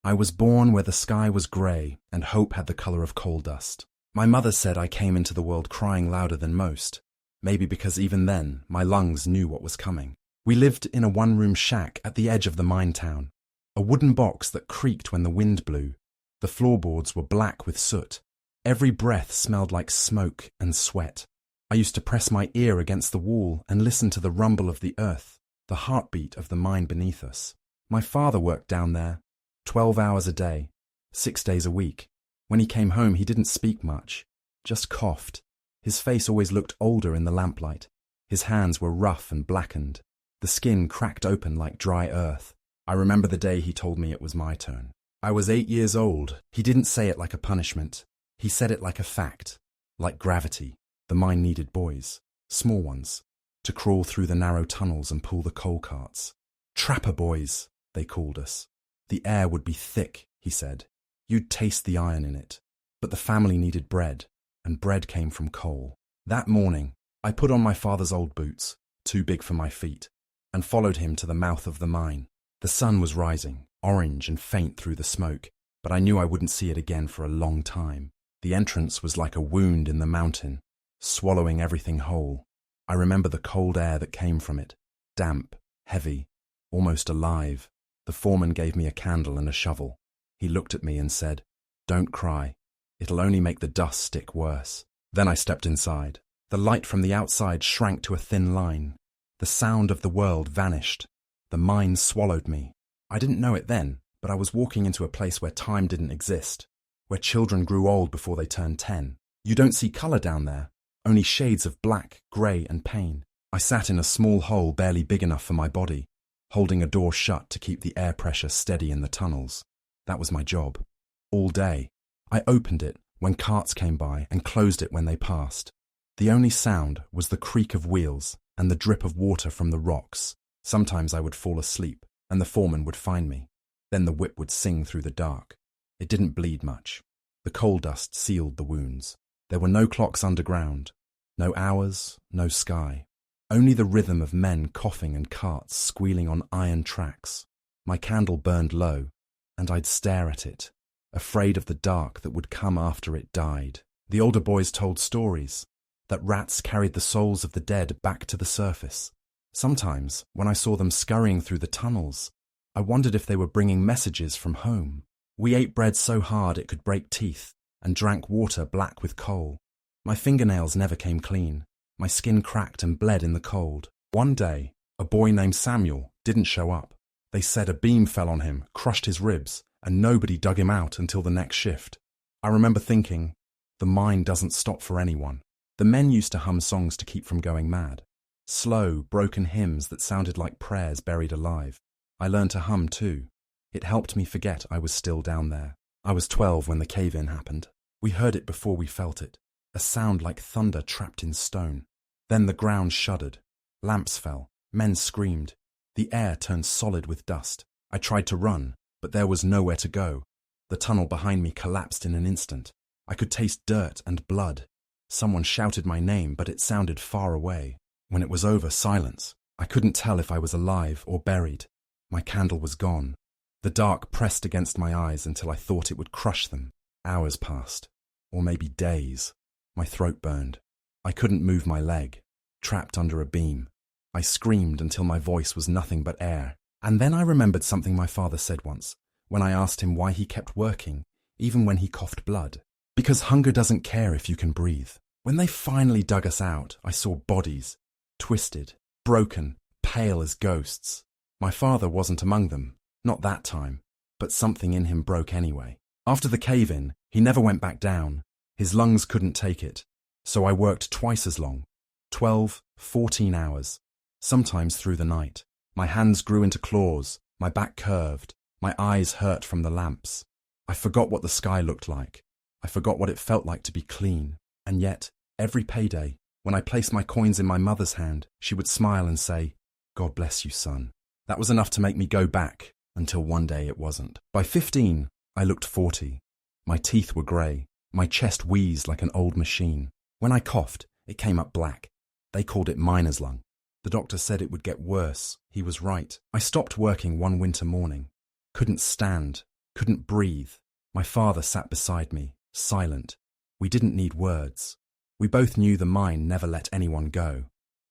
I was born where the sky was grey and hope had the colour of coal dust. My mother said I came into the world crying louder than most, maybe because even then my lungs knew what was coming. We lived in a one-room shack at the edge of the mine town, a wooden box that creaked when the wind blew. The floorboards were black with soot. Every breath smelled like smoke and sweat. I used to press my ear against the wall and listen to the rumble of the earth, the heartbeat of the mine beneath us. My father worked down there, 12 hours a day, 6 days a week. When he came home, he didn't speak much, just coughed. His face always looked older in the lamplight. His hands were rough and blackened, the skin cracked open like dry earth. I remember the day he told me it was my turn. I was 8 years old. He didn't say it like a punishment. He said it like a fact, like gravity. The mine needed boys, small ones, to crawl through the narrow tunnels and pull the coal carts. Trapper boys, they called us. The air would be thick, he said. You'd taste the iron in it. But the family needed bread, and bread came from coal. That morning, I put on my father's old boots, too big for my feet, and followed him to the mouth of the mine. The sun was rising, orange and faint through the smoke, but I knew I wouldn't see it again for a long time. The entrance was like a wound in the mountain, swallowing everything whole. I remember the cold air that came from it, damp, heavy, almost alive. The foreman gave me a candle and a shovel. He looked at me and said, "Don't cry. It'll only make the dust stick worse." Then I stepped inside. The light from the outside shrank to a thin line. The sound of the world vanished. The mine swallowed me. I didn't know it then, but I was walking into a place where time didn't exist, where children grew old before they turned 10. You don't see colour down there, only shades of black, grey and pain. I sat in a small hole barely big enough for my body, holding a door shut to keep the air pressure steady in the tunnels. That was my job. All day. I opened it when carts came by and closed it when they passed. The only sound was the creak of wheels and the drip of water from the rocks. Sometimes I would fall asleep and the foreman would find me. Then the whip would sing through the dark. It didn't bleed much. The coal dust sealed the wounds. There were no clocks underground, no hours, no sky. Only the rhythm of men coughing and carts squealing on iron tracks. My candle burned low, and I'd stare at it, afraid of the dark that would come after it died. The older boys told stories, that rats carried the souls of the dead back to the surface. Sometimes, when I saw them scurrying through the tunnels, I wondered if they were bringing messages from home. We ate bread so hard it could break teeth, and drank water black with coal. My fingernails never came clean. My skin cracked and bled in the cold. One day, a boy named Samuel didn't show up. They said a beam fell on him, crushed his ribs, and nobody dug him out until the next shift. I remember thinking, the mine doesn't stop for anyone. The men used to hum songs to keep from going mad. Slow, broken hymns that sounded like prayers buried alive. I learned to hum too. It helped me forget I was still down there. I was 12 when the cave-in happened. We heard it before we felt it. A sound like thunder trapped in stone. Then the ground shuddered. Lamps fell. Men screamed. The air turned solid with dust. I tried to run, but there was nowhere to go. The tunnel behind me collapsed in an instant. I could taste dirt and blood. Someone shouted my name, but it sounded far away. When it was over, silence. I couldn't tell if I was alive or buried. My candle was gone. The dark pressed against my eyes until I thought it would crush them. Hours passed, or maybe days. My throat burned. I couldn't move my leg, trapped under a beam. I screamed until my voice was nothing but air. And then I remembered something my father said once, when I asked him why he kept working, even when he coughed blood. Because hunger doesn't care if you can breathe. When they finally dug us out, I saw bodies, twisted, broken, pale as ghosts. My father wasn't among them, not that time, but something in him broke anyway. After the cave-in, he never went back down. His lungs couldn't take it. So I worked twice as long, 12, 14 hours, sometimes through the night. My hands grew into claws, my back curved, my eyes hurt from the lamps. I forgot what the sky looked like. I forgot what it felt like to be clean. And yet, every payday, when I placed my coins in my mother's hand, she would smile and say, "God bless you, son." That was enough to make me go back, until one day it wasn't. By 15, I looked 40. My teeth were grey. My chest wheezed like an old machine. When I coughed, it came up black. They called it miner's lung. The doctor said it would get worse. He was right. I stopped working one winter morning. Couldn't stand. couldn't breathe. My father sat beside me, silent. We didn't need words. We both knew the mine never let anyone go.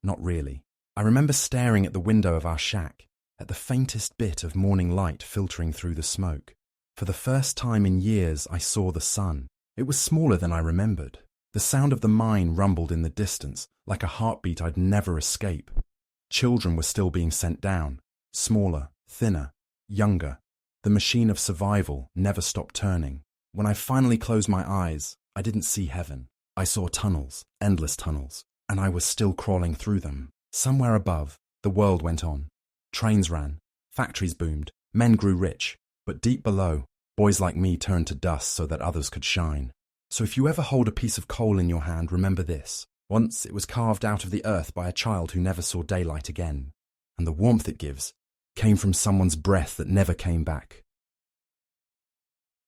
Not really. I remember staring at the window of our shack, at the faintest bit of morning light filtering through the smoke. For the first time in years, I saw the sun. It was smaller than I remembered. The sound of the mine rumbled in the distance, like a heartbeat I'd never escape. Children were still being sent down, smaller, thinner, younger. The machine of survival never stopped turning. When I finally closed my eyes, I didn't see heaven. I saw tunnels, endless tunnels, and I was still crawling through them. Somewhere above, the world went on. Trains ran, factories boomed, men grew rich. But deep below, boys like me turned to dust so that others could shine. So if you ever hold a piece of coal in your hand, remember this. Once it was carved out of the earth by a child who never saw daylight again. And the warmth it gives came from someone's breath that never came back.